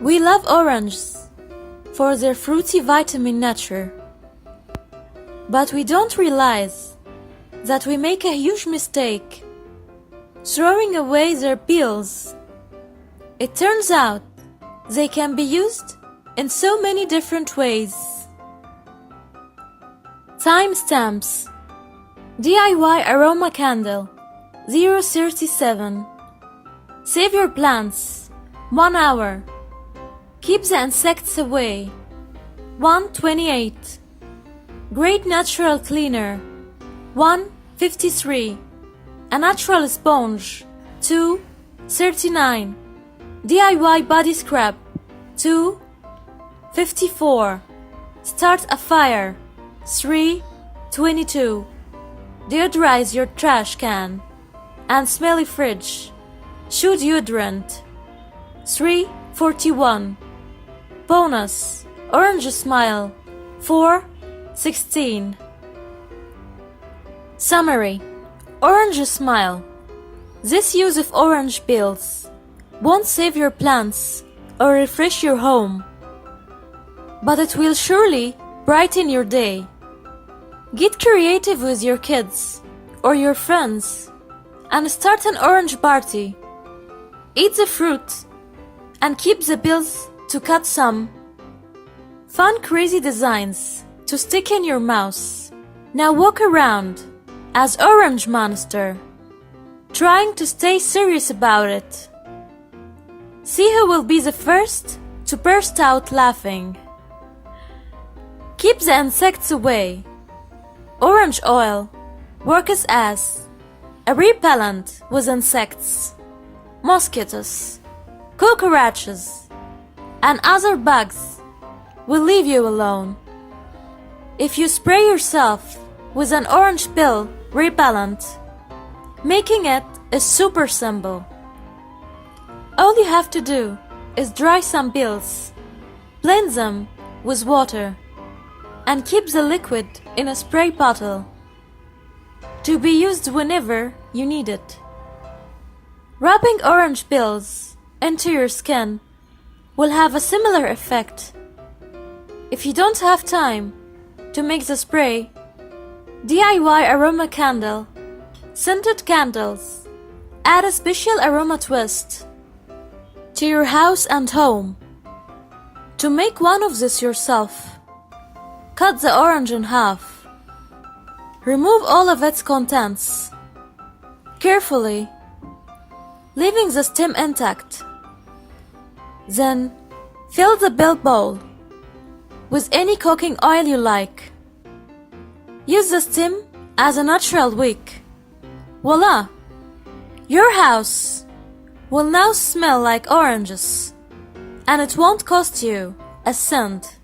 We love oranges for their fruity vitamin nature. But we don't realize that we make a huge mistake throwing away their peels. It turns out they can be used in so many different ways. Timestamps: DIY aroma candle 037. Save your plants 1 hour. Keep the insects away 1:28. Great natural cleaner 1:53. A natural sponge 2:39. DIY body scrub 2:54. Start a fire 3:22. Deodorize your trash can and smelly fridge. Shoe deodorant 3:41. Bonus: Orange Smile 4:16. Summary: Orange Smile. This use of orange peels won't save your plants or refresh your home, but it will surely brighten your day. Get creative with your kids or your friends and start an orange party. Eat the fruit and keep the peels to cut some. Fun crazy designs to stick in your mouth. Now walk around as Orange Monster, trying to stay serious about it. See who will be the first to burst out laughing. Keep the insects away. Orange oil works as a repellent with insects, mosquitoes, cockroaches, and other bugs will leave you alone. If you spray yourself with an orange peel repellent, making it is super simple. All you have to do is dry some peels, blend them with water, and keep the liquid in a spray bottle to be used whenever you need it. Rubbing orange peels into your skin will have a similar effect. If you don't have time to make the spray, DIY aroma candle. Scented candles add a special aroma twist to your house and home. To make one of this yourself, cut the orange in half. Remove all of its contents carefully, leaving the stem intact. Then fill the bell bowl with any cooking oil you like. Use the stem as a natural wick. Voila! Your house will now smell like oranges, and it won't cost you a cent.